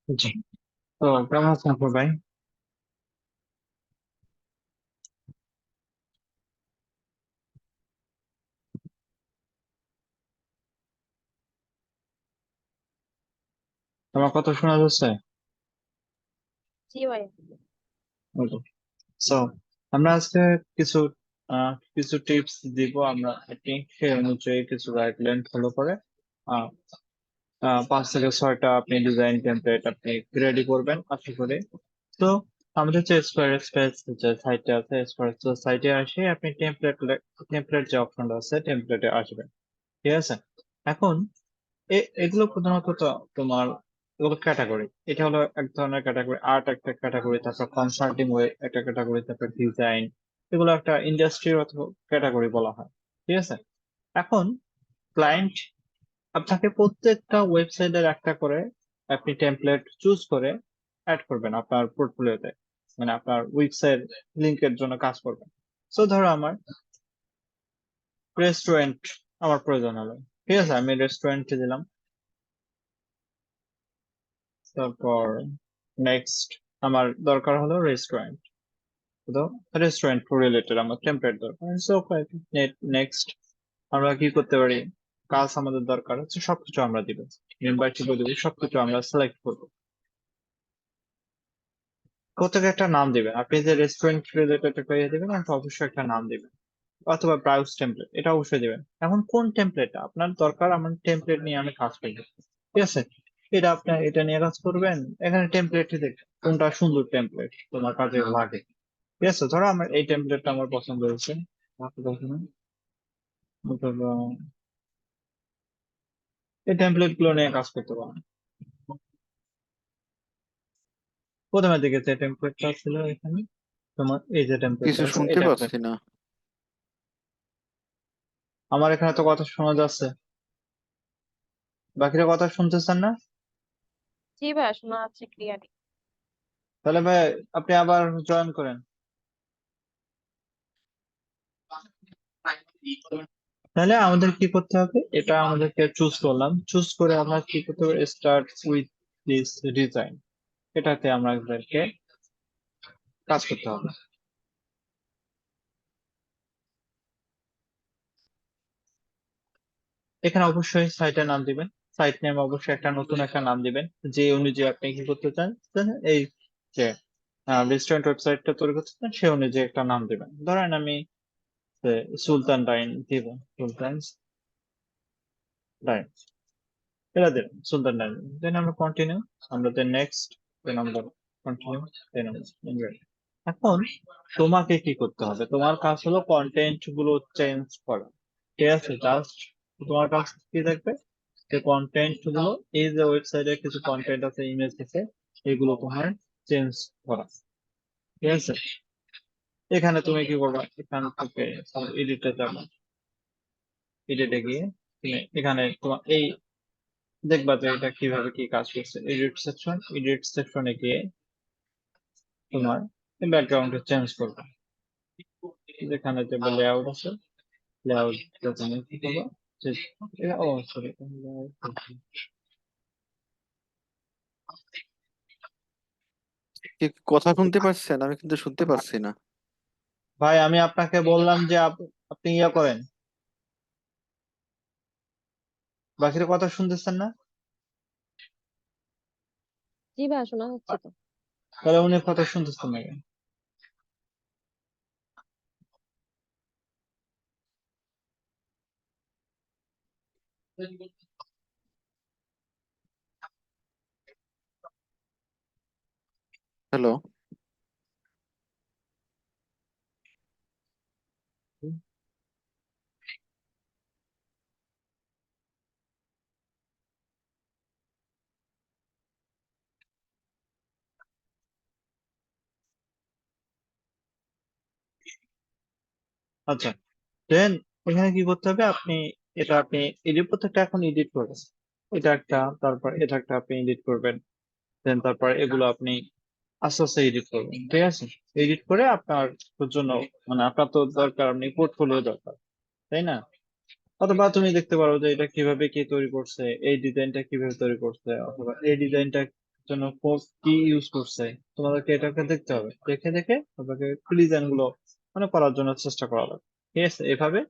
জি। তো কেমন আছেন আপু ভাই? তোমার কথা শোনা যাচ্ছে? জি ভাই। সো আমরা আজকে কিছু কিছু টিপস দিব আমরা। আপনি সেই অনুযায়ী কিছু গাইডলাইন ফলো করে আহ, 5 থেকে 6টা আপনি ডিজাইন টেমপ্লেট আপনি রেডি করবেন আশা করি। তো আমাদের যে স্কোয়ার স্পেস যে সাইটে আছে, স্কোয়ার সাইটে আসে আপনি টেমপ্লেট যে অপশনটা আছে টেমপ্লেটে আসবেন। ঠিক আছে। এখন এগুলো প্রধানত তো তোমার এগুলো ক্যাটাগরি। এটা হলো এক ধরনের ক্যাটাগরি, আর্ট একটা ক্যাটাগরি, তারপর কনসাল্টিং ওয়ে একটা ক্যাটাগরি, তারপর ডিজাইন, এগুলো একটা ইন্ডাস্ট্রির অথবা ক্যাটাগরি বলা হয়। ঠিক আছে। এখন ক্লায়েন্ট আপনাকে প্রত্যেকটা ওয়েবসাইটের একটা করে আপনি টেমপ্লেট চুজ করে অ্যাড করবেন আপনার পোর্টফোলিওতে, মানে আপনার ওয়েবসাইট লিংকের জন্য কাজ করবেন। সো ধরো আমার রেস্টুরেন্ট আমার প্রয়োজন হলো। ঠিক আছে, আমি রেস্টুরেন্টে দিলাম। তারপর নেক্সট আমার দরকার হলো রেস্টুরেন্ট। তো রেস্টুরেন্ট রিলেটেড আমার টেমপ্লেট দরকার। সো নেক্সট আমরা কি করতে পারি? কাজ আমাদের দরকার হচ্ছে সবকিছু আমরা দিব, মেম্বারশিপ দিব, সবকিছু আমরা সিলেক্ট করবো। প্রত্যেকে একটা নাম দিবেন। আপনি যে রেস্টুরেন্ট রিলেটেড একটা ইয়ে দিবেন, একটা অবশ্যই একটা নাম দিবেন, অথবা ব্রাউজ টেমপ্লেট এটা অবশ্যই দিবেন। এখন কোন টেমপ্লেটটা আপনার দরকার? আমার টেমপ্লেট নিয়ে আমি কাজ করবো। ঠিক আছে। এটা আপনার এটা নিয়ে কাজ করবেন। এখানে টেমপ্লেট দেখবেন কোনটা সুন্দর টেমপ্লেট তোমার কাজে লাগে। ঠিক আছে, ধরো আমার এই টেমপ্লেটটা আমার পছন্দ হয়েছে। তারপর দেখুন, অথবা এই টেমপ্লেট গুলো নিয়ে কাজ করতে পারেন। প্রথমে দিকে যে টেমপ্লেটটা ছিল এখানে, তোমার এই যে টেমপ্লেটটা কিছু আছে এই শুনতে টেমপ্লেট। পাচ্ছি না। আমার এখানে তো কথা শোনা যাচ্ছে, বাকিরা কথা শুনতেছেন না? জি ভাই, শোনা যাচ্ছে ক্লিয়ারলি। তাহলে ভাই আপনি আবার জয়েন করেন। তাহলে আমাদের কি করতে হবে? এটা আমাদেরকে চুজ করলাম, চুজ করে আমরা কি করতে হবে? স্টার্ট উইথ দিস ডিজাইন, এটাতে আমাদেরকে কাজ করতে হবে। এখানে অবশ্যই সাইটের নাম দিবেন। সাইট নেম অবশ্যই একটা নতুন একটা নাম দিবেন, যে অনুযায়ী আপনি কি করতে চান। এই যে রেস্টুরেন্ট ওয়েবসাইটটা তৈরি করতে চান সে অনুযায়ী একটা নাম দিবেন। ধরেন আমি সুলতান ডাইন দিব, সুলতান ডাইন, এটা দিলাম সুলতান ডাইন। দেন আমরা কন্টিনিউ, আমরা দেন নেক্সট, দেন আমরা কন্টিনিউ, দেন আমরা এখন তোমাকে কি করতে হবে? তোমার কাজ হলো কন্টেন্ট গুলো চেঞ্জ করা। ঠিক আছে, জাস্ট তোমার কাজ কি থাকবে? যে কন্টেন্ট গুলো, এই যে ওয়েবসাইটে কিছু কন্টেন্ট আছে, ইমেজ আছে, এগুলো তোমার চেঞ্জ করা। ঠিক আছে। এখানে তুমি কি করবে? এখান থেকে এডিটে যাবে, এডিটে গিয়ে তুমি এখানে তোমার এই দেখবা যে এটা কিভাবে কি কাজ করছে। এডিট সেকশনে গিয়ে তোমার ব্যাকগ্রাউন্ডে চেঞ্জ করবে। যেখানে যে লেআউট আছে, লেআউট তুমি কি করবে? ও সরি, কি কথা শুনতে পাচ্ছেন? আমি কিন্তু শুনতে পাচ্ছি না। ভাই আমি আপনাকে বললাম যে আপনি ইয়া করেন, বাকির কথা শুনতেছেন না? জি ভাই, শোনা যাচ্ছে তো। তাহলে উনি কথা শুনতেছেন না কেন? হ্যালো। আচ্ছা, দেন এখানে কি করতে হবে? আপনি এটা আপনি এডিট, প্রত্যেকটা এখন এডিট করবেন। এটা একটা, তারপর এটা একটা আপনি এডিট করবেন। দেন তারপর এগুলো আপনি আস্তে আস্তে এডিট করবেন। ঠিক আছে। এডিট করে আপনার জন্য, মানে আপনার তো দরকার, আপনি পোর্টফোলিও দরকার, তাই না? অথবা তুমি দেখতে পারো যে এটা কিভাবে কে তৈরি করছে, এই ডিজাইনটা কিভাবে তৈরি করছে, অথবা এই ডিজাইনটা জন্য কি ইউজ করছে, তোমাদেরকে এটাকে দেখতে হবে। দেখে দেখে তোমাকে ডিজাইন গুলো মানে করার জন্য চেষ্টা করা লাগবে। ঠিক আছে, এভাবে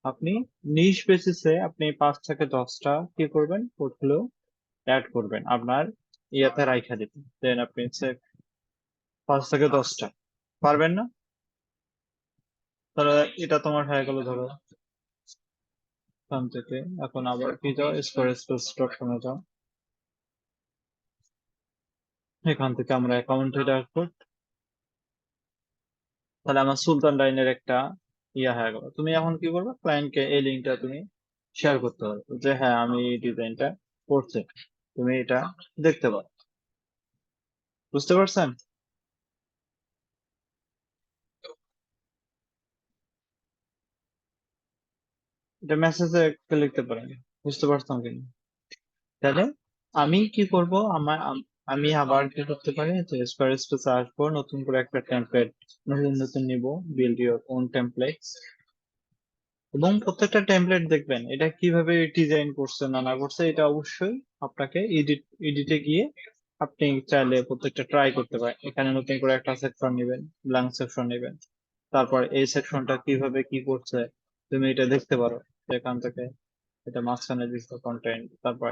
আপনি নিশ বেসিসে আপনি 5 থেকে 10টা কি করবেন, পোর্টফোলিও অ্যাড করবেন আপনার ইয়াতে রাইখা দিবেন। দেন আপনি 5 থেকে 10টা পারবেন না, তাহলে এটা তোমার হয়ে গেল। ধরো এখান থেকে এখন আবার কি যাও, স্টোরেজ.কমে যাও। এখান থেকে আমরা অ্যাকাউন্টে রাখবো। তাহলে আমার সুলতান ডাইনের একটা ইয়া হয়ে গেল। তুমি এখন কি করবে, ক্লায়েন্টকে এই লিঙ্কটা তুমি শেয়ার করতে হবে যে হ্যাঁ আমি এই ডিজাইনটা করছি, তুমি এটা দেখতে পারো। বুঝতে পারছেন? এটা মেসেজে লিখতে পারেন। বুঝতে পারতাম কিনা? তাহলে আমি কি করব, আমি আবার কি করতে পারি, যে স্কোয়ার স্পেসে আসবো, নতুন করে একটা টেমপ্লেট নতুন নতুন নিব, বিল্ড ইউর ওন টেমপ্লেট। এবং প্রত্যেকটা টেমপ্লেট দেখবেন এটা কিভাবে ডিজাইন করছে না না করছে, এটা অবশ্যই আপনাকে এডিটে গিয়ে আপনি চাইলে প্রত্যেকটা ট্রাই করতে পারেন। এখানে নতুন করে একটা সেকশন নেবেন, ব্ল্যাঙ্ক সেকশন নেবেন, তারপর এই সেকশনটা কিভাবে কি করছে তুমি এটা দেখতে পারো। এখান থেকে এটা মাঝখানে দিচ্ছ কন্টেন্ট, তারপর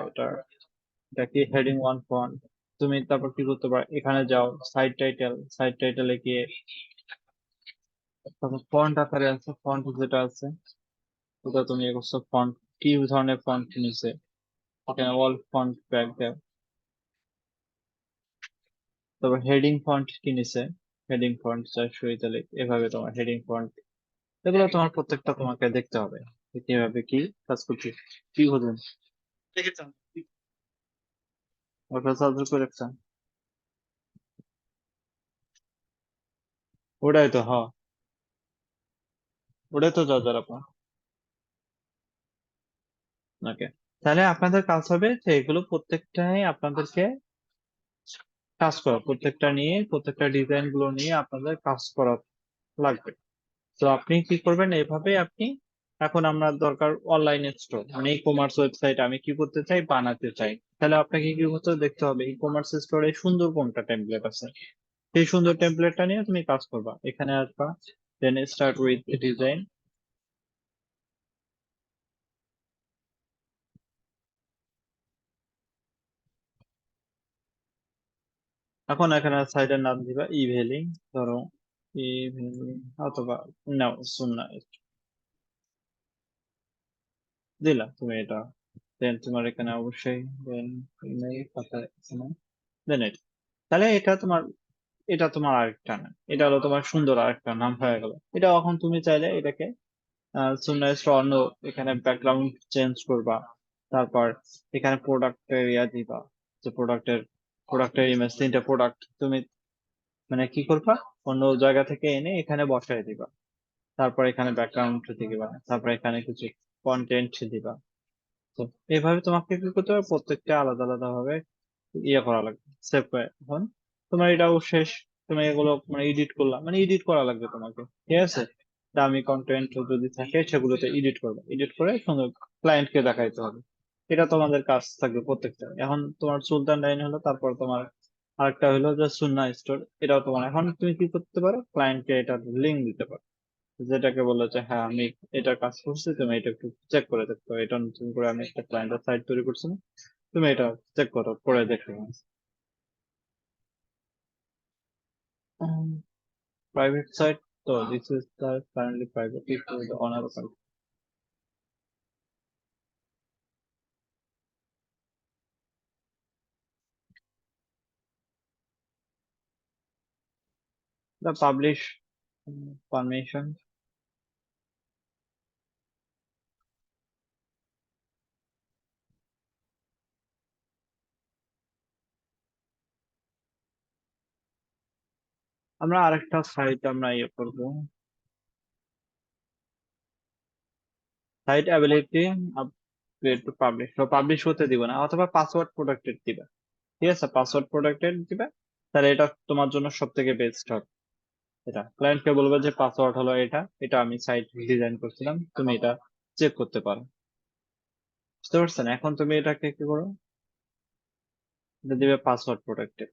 এটা কি হেডিং ওয়ান ফন্ট, তুমি তারপর কি করতে পারো, এখানে যাও সাইড টাইটেলে গিয়ে তারপর ফন্ট আকারে আছে, ফন্ট যেটা আছে ওটা তুমি এ করছো, ফন্ট কি ধরনের ফন্ট নিছে, এখানে অল ফন্ট ব্যাক দাও। তারপর হেডিং ফন্ট কি নিছে, হেডিং ফন্ট 400 ইতালিক, এভাবে তোমার হেডিং ফন্ট, এগুলো তোমার প্রত্যেকটা তোমাকে দেখতে হবে যে কিভাবে কি কাজ করছে। কি বুঝলেন? ওটা সাবজেক্ট করে রাখছেন, ওটাই তো, হ্যাঁ ওটাই তো যা যারা আপনার। ওকে, তাহলে আপনাদের কাজ হবে যে এগুলো প্রত্যেকটাই আপনাদেরকে কাজ করা, প্রত্যেকটা নিয়ে প্রত্যেকটা ডিজাইন গুলো নিয়ে আপনাদের কাজ করা লাগবে। তো আপনি কি করবেন, এইভাবে আপনি, এখন আমরা দরকার অনলাইন স্টোর মানে ই কমার্স ওয়েবসাইট আমি কি করতে চাই, বানাতে চাই। তাহলে আপনাকে কি করতে হবে, দেখতে হবে ই কমার্স স্টোরে সুন্দর কোনটা টেমপ্লেট আছে, সেই সুন্দর টেমপ্লেটটা নিয়ে তুমি কাজ করবা। এখানে আসবা, দেন স্টার্ট উইথ ডিজাইন। এখন এখানে সাইটের নাম দিবা ইভেলিং, ধরো ইভেলিং, অথবা নাও সুন্না দিলা তুমি এটা। দেন তোমার এখানে অবশ্যই দেন ইমেইল পাতা এখানে, দেন এটা। তাহলে এটা তোমার আরেকটা নাম, এটা হলো তোমার সুন্দর আরেকটা নাম হয়ে গেল। এটা এখন তুমি চাইলে এটাকে সুন্নাইস অন্য, এখানে ব্যাকগ্রাউন্ড চেঞ্জ করবা, তারপর এখানে প্রোডাক্টের ইয়া দিবা, যে প্রোডাক্টের ইমেজ, 3টা প্রোডাক্ট তুমি মানে কি করবা, অন্য জায়গা থেকে এনে এখানে বসায় দিবা। তারপর এখানে ব্যাকগ্রাউন্ড দিবা, তারপর এখানে কিছু কন্টেন্ট দিবা। তো এইভাবে তোমাকে কি করতে হবে, প্রত্যেকটা আলাদা আলাদা ভাবে ইয়ে করা লাগবে, সেভ করে। এখন তোমার এটাও শেষ, তুমি এগুলো মানে এডিট করলাম, মানে এডিট করা লাগবে তোমাকে। ঠিক আছে, দামি কন্টেন্ট যদি থাকে সেগুলোতে এডিট করবে, এডিট করে সুন্দর ক্লায়েন্টকে দেখাইতে হবে। এটা তোমাদের কাজ থাকবে প্রত্যেকটা। এখন তোমার সুলতান ডাইন হলো, তারপর তোমার আরেকটা হলো যে সুন্না স্টোর, এটাও তোমার। এখন তুমি কি করতে পারো, ক্লায়েন্টকে এটা লিঙ্ক দিতে পারো, যেটাকে বললো যে হ্যাঁ আমি এটা কাজ করছি, তুমি এটা একটু চেক করে দেখতে পারো, এটা নতুন করে আমি একটা ক্লায়েন্টের সাইট তৈরি করছি না, তুমি এটা চেক করো, করে দেখতে পারো। Private site, so this is the currently private, it is the owner of it. The publish permission, আমরা আরেকটা সাইট আমরা ইয়ে করবো, site ability upgrade to publish, তো পাবলিশ হতে দিব না, অথবা পাসওয়ার্ড প্রোটেক্টেড দিবা। ঠিক আছে, পাসওয়ার্ড প্রোটেক্টেড দিবা, তাহলে এটা তোমার জন্য সব থেকে বেস্ট হবে। এটা ক্লায়েন্টকে বলবে যে পাসওয়ার্ড হলো এটা, এটা আমি সাইট ডিজাইন করছিলাম, তুমি এটা চেক করতে পারো। বুঝতে পারছেন? এখন তুমি এটাকে কি করো, এটা দিবে পাসওয়ার্ড প্রোটেক্টেড।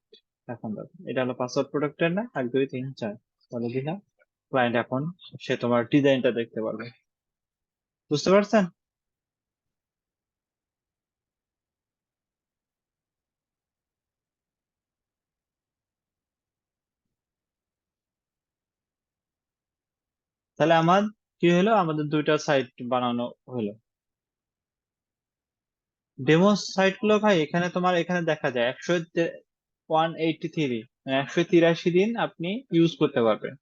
এখন দেখো এটা হলো পাসওয়ার্ড প্রোটেক্টেড না, 1 2 3 4 বলে দিলাম। ক্লায়েন্ট এখন সে তোমার ডিজাইনটা দেখতে পারবে। বুঝতে পারছেন? তাহলে আমার কি হলো, আমাদের দুইটা সাইট বানানো হলো। ডেমো সাইট গুলো ভাই এখানে তোমার এখানে দেখা যায় 183, 183 দিন আপনি ইউজ করতে পারবেন।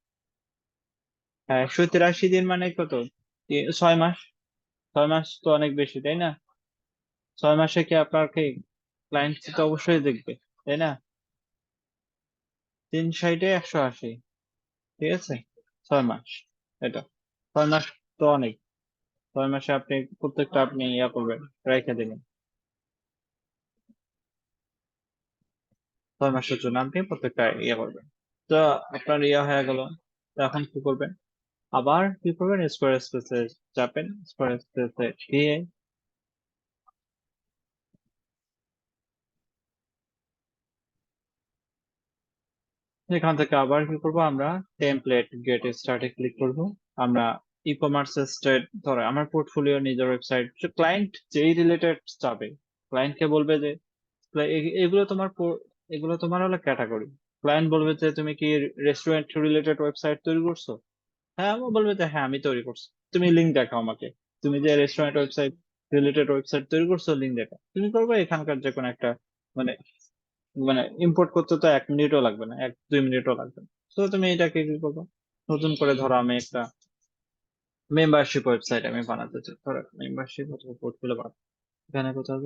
হ্যাঁ, 183 দিন মানে কত? 6 মাস। 6 মাস তো অনেক বেশি, তাই না? 6 মাসে কি আপনার কি ক্লায়েন্ট তো অবশ্যই দেখবে, তাই না? 3 সাইডে 180, ঠিক আছে? 6 মাস, এটা 6 মাস তো অনেক। 6 মাসে আপনি প্রত্যেকটা আপনি ইয়া করবেন, রেখে দিবেন। 6 মাসের জন্য আপনি প্রত্যেকটা ইয়ে করবেন। তো আপনার ইয়া হয়ে গেল। তো এখন কি করবেন? আবার কি করবেন, স্কোয়ার স্পেসে যাবেন। স্কোয়ার স্পেসে গিয়ে এখান থেকে আবার কি করব, আমরা টেমপ্লেট গেট স্টার্টে ক্লিক করব। আমরা ই কমার্স স্টেট ধরো আমার পোর্টফোলিও নিজের ওয়েবসাইট, ক্লায়েন্ট যেই রিলেটেড যাবে, ক্লায়েন্টকে বলবে যে এগুলো তোমার এগুলো তোমার হলো ক্যাটাগরি। ক্লায়েন্ট বলবে যে তুমি কি রেস্টুরেন্ট রিলেটেড ওয়েবসাইট তৈরি করছো? হ্যাঁ, আমি বলবে যে হ্যাঁ আমি তৈরি করছি। তুমি লিঙ্ক দেখাও আমাকে। তুমি যে রেস্টুরেন্ট ওয়েবসাইট রিলেটেড ওয়েবসাইট তৈরি করছো, লিঙ্ক দেখাও। তুমি করবে এখানকার যে কোনো একটা, মানে মানে ইম্পোর্ট করতে তো 1 মিনিটও লাগবে না, 1 2 মিনিটও লাগবে না। তো তুমি এটাকে কি করবো, নতুন করে ধরো আমি একটা মেম্বারশিপ ওয়েবসাইট আমি বানাতে চাই। ধরো মেম্বারশিপ অথবা পোর্টফোলিও বানাতে, এখানে কোথাও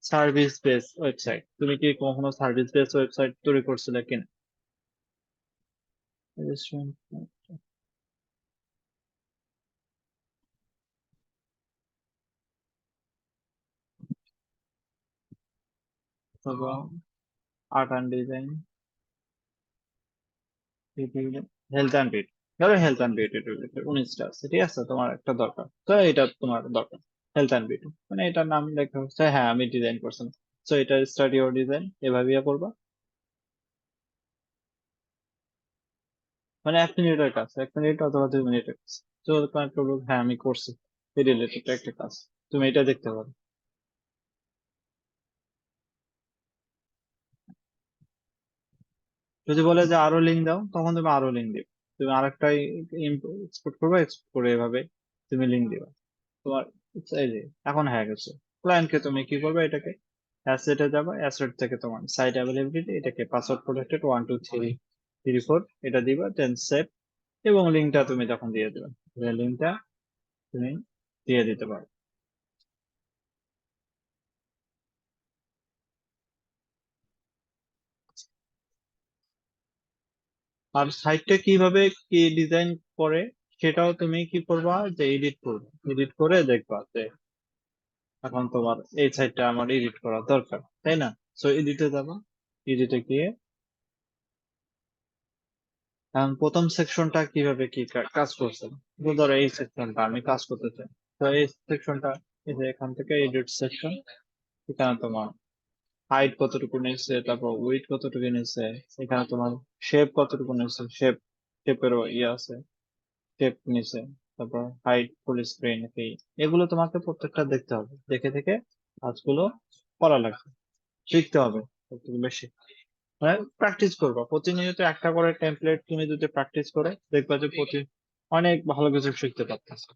সার্ভিস বেস ওয়েবসাইট। তুমি কি কখনো সার্ভিস বেস ওয়েবসাইট তৈরি করছিলে কিনা? Restaurant, অথবা art and design, health and beauty. ধরো হেলথ অ্যান্ড বিউটি রিলেটেড 19টা আছে, ঠিক আছে? তোমার একটা দরকার, তো এটা তোমার দরকার হেলথ অ্যান্ড বিউটি, মানে এটার নাম লেখা হচ্ছে, হ্যাঁ আমি ডিজাইন করছি। তো এটা স্টাডি ওর ডিজাইন এভাবে ইয়ে করবা। মানে 1 মিনিটের কাজ, 1 মিনিট অথবা 2 মিনিটের কাজ। তো ক্লায়েন্ট বলবে হ্যাঁ আমি করছি এই রিলেটেড একটা কাজ, তুমি এটা দেখতে পারো। যদি বলে যে আরো লিঙ্ক দাও, তখন তুমি আরো লিঙ্ক দিবে। তুমি আরেকটাই এক্সপোর্ট করবে, এক্সপোর্ট করে এভাবে তুমি লিঙ্ক দিবা তোমার। এই যে এখন হয়ে গেছে। ক্লায়েন্টকে তুমি কি করবে, এটাকে অ্যাসেটে যাবে, অ্যাসেট থেকে তোমার সাইট অ্যাভেলেবিলিটি, এটাকে পাসওয়ার্ড প্রোটেক্টেড 1 2 3 4 এটা দিবা, দেন সেভ। এবং লিঙ্কটা তুমি তখন দিয়ে দেবে, লিঙ্কটা তুমি দিয়ে দিতে পারো। আর সাইটটা কিভাবে কি ডিজাইন করে, সেটাও তুমি কি করবা, যে এডিট করবে। এডিট করে দেখবা যে এখন তোমার এই সাইটটা আমার এডিট করা দরকার, তাই না? সো এডিটে যাবা, এডিটে গিয়ে এখন প্রথম সেকশনটা কিভাবে কি কাজ করছে। তো ধরো এই সেকশনটা আমি কাজ করতে চাই। তো এই সেকশনটা, এই যে এখান থেকে এডিট সেকশন, এখানে তোমার হাইট কতটুকু নিচ্ছে, তারপর উইড কতটুকু নিচ্ছে, এখানে তোমার শেপ কতটুকু নিচ্ছে, শেপেরও ইয়ে আছে, শেপ নিচ্ছে। তারপর হাইট, ফুল স্ক্রিন, এই এগুলো তোমাকে প্রত্যেকটা দেখতে হবে, দেখে দেখে কাজগুলো করা লাগবে, শিখতে হবে সবথেকে বেশি। মানে প্র্যাকটিস করবা প্রতিনিয়ত, একটা করে টেমপ্লেট তুমি যদি প্র্যাকটিস করে দেখবা যে অনেক ভালো কিছু শিখতে পারতেছে।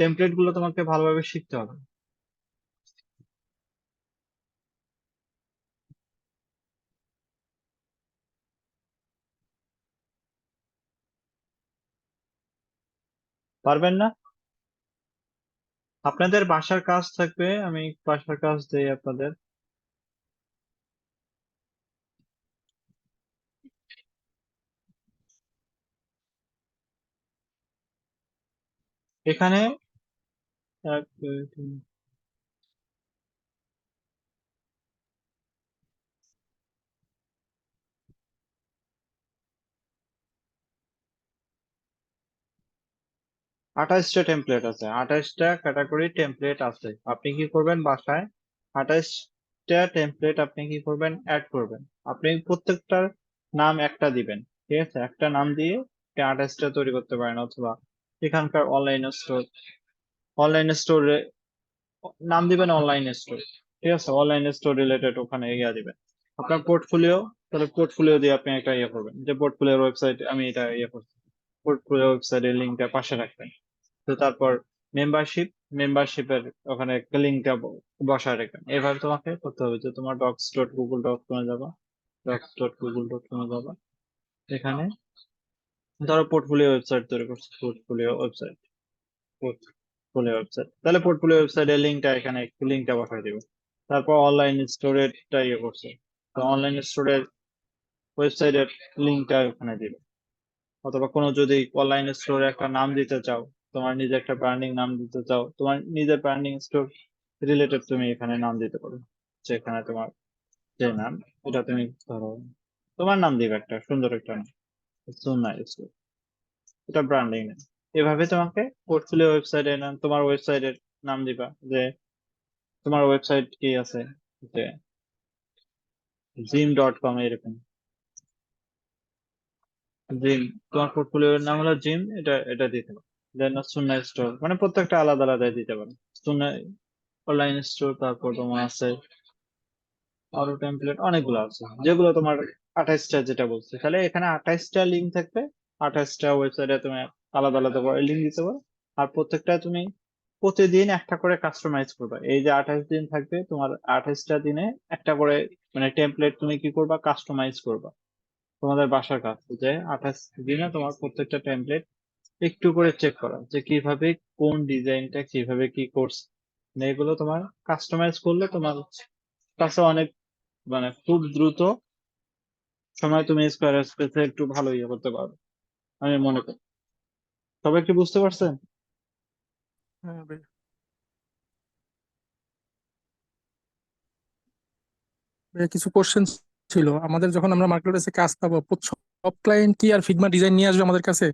টেমপ্লেট গুলো তোমাকে ভালোভাবে শিখতে হবে। পারবেন না? আপনাদের বাসার কাজ থাকবে, আমি বাসার কাজ দেই আপনাদের। এখানে 28টা টেমপ্লেট আছে, 28টা ক্যাটাগরি টেমপ্লেট আছে। আপনি কি করবেন বাসায়, 28 প্রত্যেকটা টেমপ্লেট আপনি কি করবেন, অ্যাড করবেন। আপনি প্রত্যেকটার নাম একটা দিবেন, ঠিক আছে? একটা নাম দিয়ে আপনি আঠাশটা তৈরি করতে পারেন, অথবা এখানকার অনলাইন স্টোরে নাম দিবেন অনলাইন স্টোর, ঠিক আছে? অনলাইন স্টোর রিলেটেড ওখানে ইয়া দিবেন। আপনার পোর্টফোলিও, তাহলে পোর্টফোলিও দিয়ে আপনি একটা ইয়ে করবেন, যে পোর্টফোলিওর ওয়েবসাইট আমি এটা ইয়ে করছি, পোর্টফোলিও ওয়েবসাইটের লিঙ্কটা পাশে রাখবেন। তো তারপর মেম্বারশিপ, মেম্বারশিপের ওখানে একটা লিঙ্কটা বসায় রাখবেন। এভাবে তোমাকে করতে হবে, যে তোমার docs.google.com-এ যাবা, docs.google.com-এ যাবা, এখানে ধরো পোর্টফোলিও ওয়েবসাইট তৈরি করছো, পোর্টফোলিও ওয়েবসাইট, তাহলে পোর্টফোলিও ওয়েবসাইটের লিঙ্কটা এখানে লিঙ্কটা বসায় দিবে। তারপর অনলাইন স্টোরেরটা ইয়ে করছে, তো অনলাইন স্টোরের ওয়েবসাইটের লিঙ্কটা ওখানে দিবে। অথবা কোনো যদি অনলাইন স্টোরে একটা নাম দিতে চাও, তোমার নিজে একটা ব্র্যান্ডিং নাম দিতে চাও, তোমার নিজের ব্র্যান্ডিং স্টোর রিলেটেড তুমি এখানে নাম দিতে পারো। যেখানে তোমার যে নাম, এটা তুমি ধরো তোমার নাম দিবে, একটা সুন্দর একটা নাম, সুন্নাহ স্টোর, এটা ব্র্যান্ডিং নেম। এভাবে তোমাকে পোর্টফোলিও ওয়েবসাইটে নাম, তোমার ওয়েবসাইটের নাম দিবা, যে তোমার ওয়েবসাইট কি আছে, যে জিম.com, এরকম জিম, তোমার পোর্টফোলিওর নাম হলো জিম, এটা এটা দিতে পারো। দেন সুন্নাহ স্টোর, মানে প্রত্যেকটা আলাদা আলাদা দিতে পারো। সুন্নাহ অনলাইন স্টোর, তারপর তোমার আছে আরো টেমপ্লেট অনেকগুলো আছে, যেগুলো তোমার 28টা যেটা বলছে, তাহলে এখানে 28টা লিঙ্ক থাকবে। 28টা ওয়েবসাইটে তুমি আলাদা আলাদা করে লিঙ্ক দিতে পারো। আর প্রত্যেকটা তুমি প্রতিদিন একটা করে কাস্টমাইজ করবে। এই যে 28 দিন থাকবে, তোমার 28টা দিনে একটা করে মানে টেমপ্লেট তুমি কি করবা, কাস্টমাইজ করবা। তোমাদের বাসার কাজ, যে 28 দিনে তোমার প্রত্যেকটা টেমপ্লেট একটু করে চেক করা, যে কিভাবে কোন ডিজাইনটা কিভাবে কি করছে। মানে এগুলো তোমার কাস্টমাইজ করলে তোমার কাছে অনেক মানে খুব দ্রুত সময় তুমি স্কোয়ার স্পেসে একটু ভালো ইয়ে করতে পারবে, আমি মনে করি। সবাই কি বুঝতে পারছেন? হ্যাঁ ভাই। ভাইয়া, কিছু কোশ্চেন ছিল আমাদের, যখন আমরা মার্কেট প্লেসে কাজ পাবো সব ক্লায়েন্ট কি আর ফিগমা ডিজাইন নিয়ে আসবে আমাদের কাছে?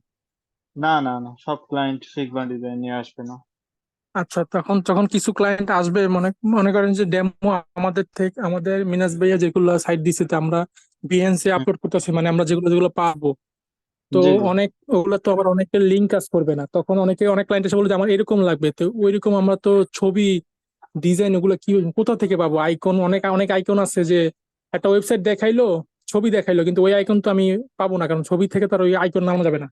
না না না, সব ক্লায়েন্ট ফিগমা ডিজাইন নিয়ে আসবে না। আচ্ছা, তখন যখন কিছু ক্লায়েন্ট আসবে, মনে মনে করেন যে ডেমো আমাদের থেকে, আমাদের মিনাজ ভাইয়া যেগুলো সাইট দিছে তে আমরা বিএনসি হুম, আপলোড করতেছি, মানে আমরা যেগুলো যেগুলো পাবো, তো জি জি। অনেক ওগুলো তো আবার অনেকের লিঙ্ক কাজ করবে না, তখন অনেক ক্লায়েন্ট এসে বলে যে আমার এরকম লাগবে, তো ওইরকম আমরা তো ছবি ডিজাইন ওগুলো কি কোথা থেকে পাবো? আইকন, অনেক অনেক আইকন আছে যে একটা ওয়েবসাইট দেখাইলো, ছবি দেখাইলো, কিন্তু ওই আইকন তো আমি পাবো না, কারণ ছবি থেকে তার ওই আইকন নামানো যাবে না।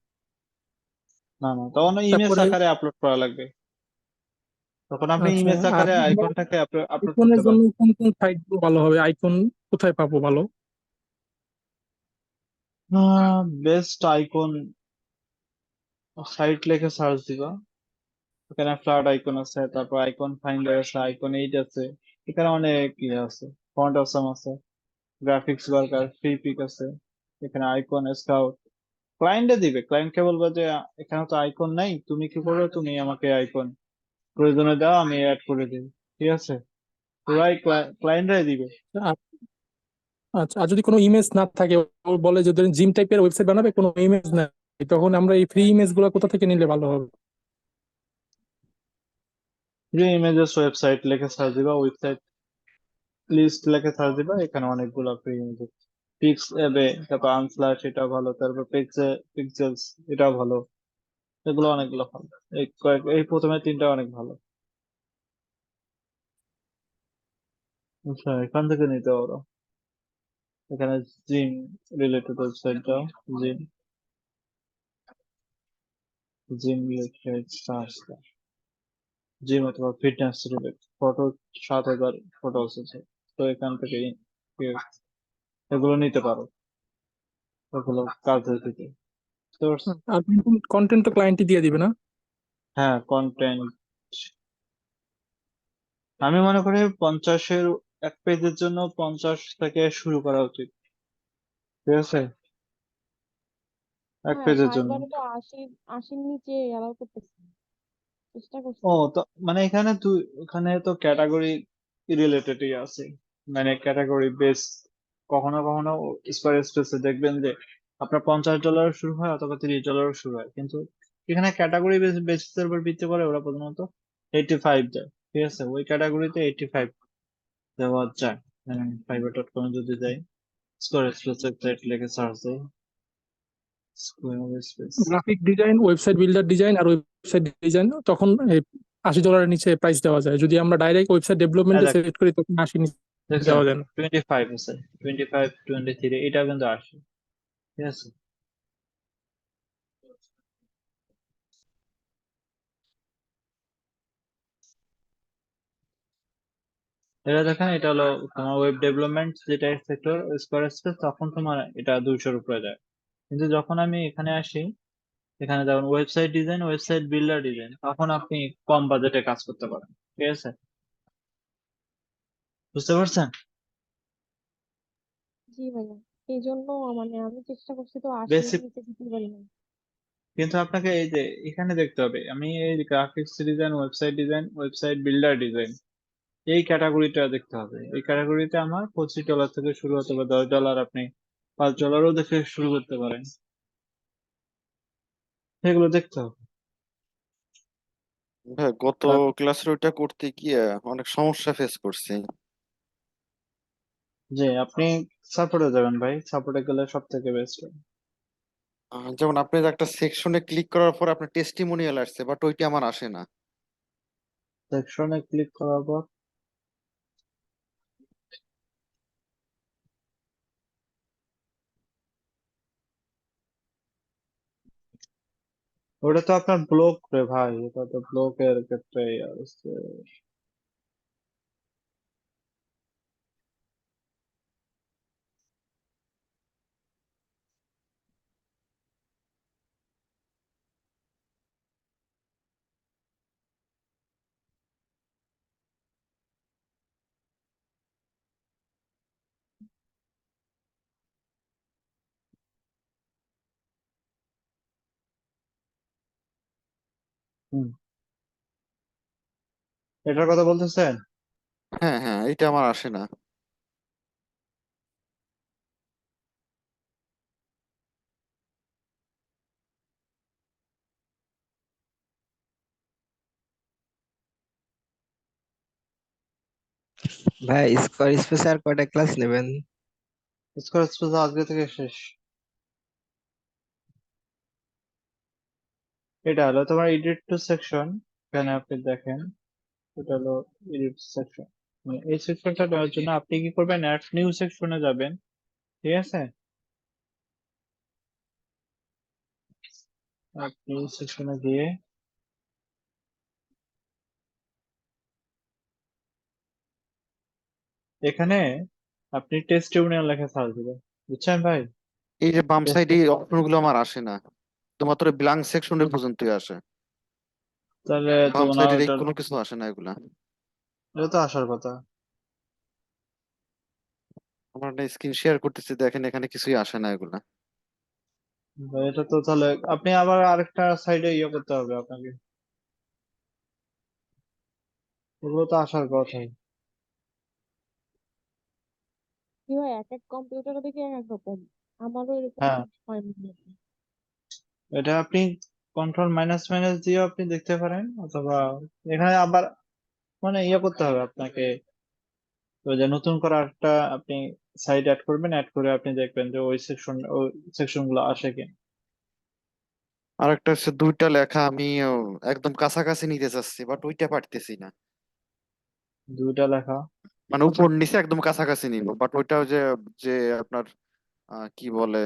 না না, তখন ইমেজ তারপরে আকারে আপলোড করা লাগবে। তখন আপনি আচ্ছা, ইমেজ আর আকারে আইকনটাকে আপলোড আইকনের করতে জন্য পারবেন। কোন কোন সাইট ভালো হবে? আইকন কোথায় পাবো ভালো? বেস্ট আইকন সাইট লিখে সার্চ দিবা, এখানে ফ্ল্যাট আইকন আছে, তারপর আইকন ফাইন্ডার আছে, আইকন 8 আছে, এখানে অনেক ইয়ে আছে, ফন্ট অসাম আছে, গ্রাফিক্স ওয়ার্কার, ফ্রি পিক আছে, এখানে আইকন স্কাউট। ক্লায়েন্টে দিবে, ক্লায়েন্টকে বলবো যে এখানে তো আইকন নাই, তুমি কি করো, তুমি আমাকে আইকন প্রয়োজনে দাও, আমি অ্যাড করে দিই, ঠিক আছে? পুরাই ক্লায়েন্টরাই দিবে। আর আচ্ছা, আর যদি কোনো ইমেজ না থাকে, ও বলে যে জিম টাইপের ওয়েবসাইট বানাবে, কোনো ইমেজ নাই, তখন আমরা এই ফ্রি ইমেজ গুলো কোথা থেকে নিলে ভালো হবে? যে ইমেজেস ওয়েবসাইট লিখে সার্চ দিবা, ওয়েবসাইট লিস্ট লিখে সার্চ দিবা, এখানে অনেকগুলো ফ্রি ইমেজ। পিক্স এবে, তারপর আনফ্লাশ, এটা ভালো, তারপর পিক্সেলস, এটাও ভালো। এগুলো অনেকগুলো ভালো, এই প্রথমে তিনটা অনেক ভালো। আচ্ছা, এখান থেকে নিতে পারো। এখানে জিম রিলেটেড ওয়েবসাইট দাও, জিম, জিম রিলেটেড সার্চ দাও, জিম অথবা ফিটনেস রিলেটেড ফটো, 7,000 ফটো আছে, তো এখান থেকে এগুলো নিতে পারো, এগুলো কাজে দিতে। তো আর কন্টেন্ট তো ক্লায়েন্টই দিয়ে দিবে না? হ্যাঁ, কন্টেন্ট আমি মনে করি 50-এর, এক পেজের জন্য 50 থেকে শুরু করা উচিত, ঠিক আছে? এক হ্যাঁ, পেজের জন্য। সাইবারে তো 80-80-র নিচে অ্যালাউ করতেছে না। চেষ্টা ও, করছি। তো মানে এখানে তো ক্যাটাগরি রিলেটেডই আছে, মানে ক্যাটাগরি বেস। কখনো কখনো স্কোয়ার স্পেসে দেখবেন যে আপনার $50 শুরু হয়, অথবা $30 শুরু হয়, কিন্তু এখানে ক্যাটাগরি বেসিসের উপর ভিত্তি করে ওরা প্রধানত 85 দেয়, ঠিক আছে? ওই ক্যাটাগরিতে 85 দেওয়া যায়। fiverr.com যদি যাই, স্কোয়ার স্পেস ওয়েবসাইট লিখে সার্চ দেই, square space. Graphic design, website builder design আর ওয়েবসাইট ডিজাইন তখন $80 নিচে প্রাইস দেওয়া যায়। যদি আমরা ডাইরেক্ট ওয়েবসাইট ডেভেলপমেন্টে সিলেক্ট করি তখন 80 নিচে দেখছেন দেওয়া যায় না। 25 আছে, 25 23 এটা কিন্তু আসে, ঠিক আছে। এটা দেখেন, এটা হলো তোমার ওয়েব ডেভেলপমেন্ট যেটা সেক্টর স্কোয়ার স্পেস, তখন তোমার এটা 200-র উপরে যায়। কিন্তু যখন আমি এখানে আসি, এখানে যেমন website design, website builder design, তখন আপনি কম বাজেটে কাজ করতে পারেন, ঠিক আছে। বুঝতে পারছেন? জি ভাইয়া, এই জন্য মানে আমি চেষ্টা করছি তো 80 বেসিক, নিচে দিতে পারি না। কিন্তু আপনাকে এই যে এখানে দেখতে হবে, আমি এই graphics design, website builder design, এই ক্যাটাগরিটা দেখতে হবে। এই ক্যাটাগরিতে আমার $25 থেকে শুরু হতে পারে, $10, আপনি $5-ও দেখে শুরু করতে পারেন, সেগুলো দেখতে হবে। ভাই গত তার ক্লাসের ওইটা করতে গিয়ে অনেক সমস্যা ফেস করছি। যে আপনি সাপোর্টে যাবেন ভাই, সাপোর্টে গেলে সব থেকে বেস্ট। যেমন আপনি যে একটা সেকশনে ক্লিক করার পর আপনার টেস্টিমোনিয়াল আসছে, বাট ওইটা আমার আসে না। সেকশনে ক্লিক করার পর ওটা তো আপনার ব্লক রে ভাই, এটা তো ব্লকের ক্ষেত্রে আসছে। হুম, এটার কথা বলতেছেন? হ্যাঁ হ্যাঁ, এটা আমার আসে না। ভাই স্কোয়ার স্পেস আর কয়টা ক্লাস নেবেন? স্কোয়ার স্পেস আজকে থেকে শেষ। এটা হলো তোমার এডিট টু সেকশন, এখানে আপনি দেখেন, এটা হলো এডিট সেকশন। মানে এই সেকশনটা দেওয়ার জন্য আপনি কি করবেন, অ্যাড নিউ সেকশনে যাবেন, ঠিক আছে। অ্যাড নিউ সেকশনে গিয়ে এখানে আপনি টেস্টিমোনিয়াল লেখা সার্চ দিবেন, বুঝছেন ভাই? এই যে বাম টেস্ট, সাইডে অপশন গুলো আমার আসে না, তোমার ব্ল্যাঙ্ক সেকশনের পর্যন্তই আসে। তাহলে তো বাম না, সাইডের এটা কোনো কিছু আসে না এগুলা। এটা তো আসার কথা। আমার একটা স্ক্রিন শেয়ার করতেছি, দেখেন এখানে কিছুই আসে না এগুলা। এটা তো তাহলে আপনি আবার আরেকটা সাইডে ইয়ে করতে হবে আপনাকে, এগুলো তো আসার কথাই। কি হয়, এক এক কম্পিউটারে দেখি এক এক রকম। আমারও এরকম হ্যাঁ, হয় মাঝে মাঝে। এটা আপনি কন্ট্রোল মাইনাস মাইনাস দিয়ে আপনি দেখতে পারেন, অথবা এখানে আবার মানে ইয়ে করতে হবে আপনাকে, ওই যে নতুন করে একটা আপনি সাইড অ্যাড করবেন, অ্যাড করে আপনি দেখবেন যে ওই সেকশন গুলো আসে কিনা। আর একটা হচ্ছে দুইটা লেখা আমি একদম কাছাকাছি নিতে চাচ্ছি, বাট ওইটা পারতেছি না। দুইটা লেখা, মানে উপর নিচে একদম কাছাকাছি নিব, বাট ওইটাও যে যে আপনার কি বলে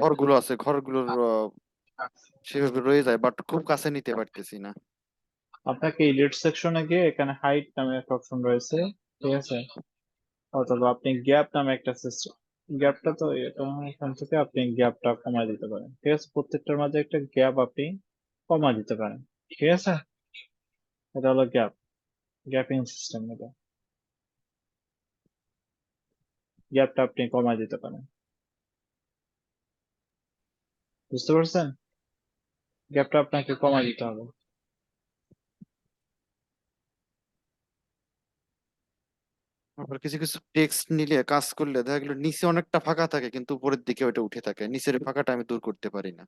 ঘরগুলো আছে, ঘরগুলোর সেভাবে রয়ে যায়, বাট খুব কাছে নিতে পারতেছি না। আপনাকে এডিট সেকশনে গিয়ে এখানে হাইট নামে একটা অপশন রয়েছে, ঠিক আছে। অথবা আপনি গ্যাপ নামে একটা সিস্টেম, গ্যাপটা তো এখান থেকে আপনি গ্যাপটা কমায় দিতে পারেন, ঠিক আছে। প্রত্যেকটার মাঝে একটা গ্যাপ আপনি কমায় দিতে পারেন, ঠিক আছে। এটা হলো গ্যাপিং সিস্টেম। এটা গ্যাপটা আপনি কমায় দিতে পারেন, বুঝতে পারছেন? গ্যাপটা আপনাকে কমায় দিতে হবে। আবার কিছু কিছু টেক্সট নিলে কাজ করলে দেখা গেলো নিচে অনেকটা ফাঁকা থাকে, কিন্তু উপরের দিকে ওইটা উঠে থাকে, নিচের ফাঁকাটা আমি দূর করতে পারি না।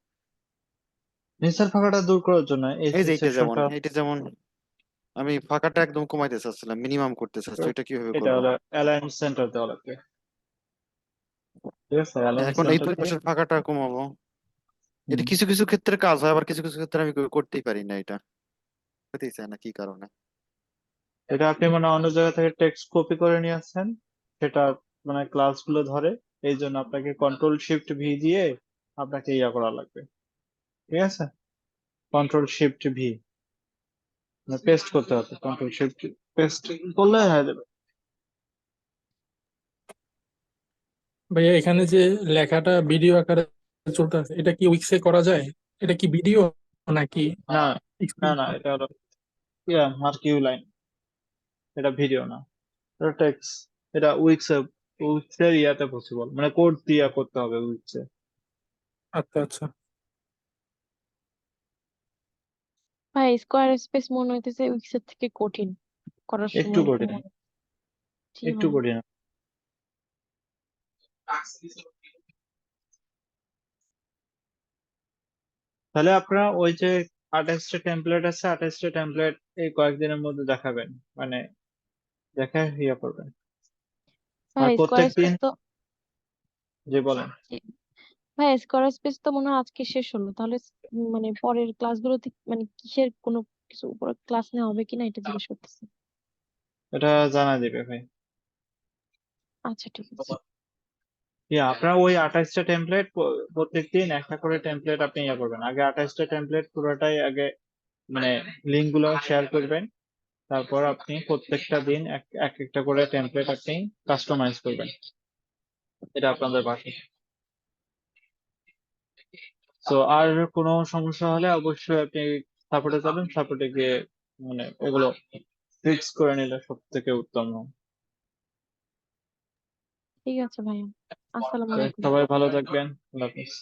নিচের ফাঁকাটা দূর করার জন্য এই এই যে এইটা যেমন, সেকশনটা, এইটা যেমন আমি ফাঁকাটা একদম কমাইতে চাচ্ছিলাম, মিনিমাম করতে চাচ্ছি, ওইটা কিভাবে এটা করবো? হলো অ্যালাইন সেন্টার দেওয়া লাগবে, ঠিক আছে? অ্যালাইন এখন এই সেন্টার দুই দিয়ে পাশের ফাঁকাটা কমাবো। এটা হুম, কিছু কিছু ক্ষেত্রে কাজ হয়, আবার কিছু কিছু ক্ষেত্রে আমি করতেই পারি না, এটা হতেই চায় না কি কারণে। এটা আপনি মানে অন্য জায়গা থেকে টেক্সট কপি করে নিয়ে আসছেন, সেটা মানে ক্লাসগুলো ধরে, এই জন্য আপনাকে কন্ট্রোল শিফট ভি দিয়ে আপনাকে ইয়া করা লাগবে, ঠিক আছে? কন্ট্রোল শিফট ভি পেস্ট করতে হবে, কন্ট্রোল শিফট পেস্ট করলে হয়ে যাবে। ভাইয়া এখানে যে লেখাটা ভিডিও আকারে চলতে আছে, এটা কি উইক্সে করা যায়? এটা কি ভিডিও নাকি না না explain? না, এটা হলো ইয়া মার্কিউ লাইন, এটা ভিডিও না, এটা টেক্সট। এটা উইক্সের ইয়াতে পসিবল, মানে কোড দিয়ে করতে হবে উইক্সে। আচ্ছা আচ্ছা। ভাই স্কোয়ার স্পেস মনে হইতেছে উইক্সের থেকে কঠিন করার একটু সময় এরকম কঠিন, মনে হচ্ছে একটু ভাই। কঠিন। তাহলে আপনারা ওই যে 28টা টেমপ্লেট আছে, 28টা টেমপ্লেট এই কয়েকদিনের মধ্যে দেখাবেন, মানে দেখে ইয়ে করবেন। আর ভাই স্কোয়ার প্রত্যেক দিন স্পেস তো যে বলেন, ভাই স্কোয়ার স্পেস তো মনে হয় আজকে শেষ হলো, তাহলে মানে পরের ক্লাসগুলোতে মানে কিসের কোনো কিছু উপর ক্লাস নেওয়া হবে কিনা এটা জিজ্ঞেস করতেছি। এটা জানা দিবে ভাই। আচ্ছা ঠিক আছে। ইয়া আপনার ওই 28টা টেমপ্লেট প্রত্যেক দিন একটা করে টেমপ্লেট আপনি ইয়ে করবেন, আগে 28টা টেমপ্লেট পুরোটাই আগে মানে লিঙ্ক গুলো শেয়ার করবেন, তারপর আপনি প্রত্যেকটা দিন এক এক একটা করে টেমপ্লেট আপনি কাস্টমাইজ করবেন, এটা আপনাদের বাকি। তো আর কোনো সমস্যা হলে অবশ্যই আপনি সাপোর্টে যাবেন, সাপোর্টে গিয়ে মানে এগুলো ফিক্স করে নিলে সব থেকে উত্তম হয়। ঠিক আছে ভাইয়া, আসসালামু তো আলাইকুম। সবাই ভালো থাকবেন, আল্লাহ হাফিজ।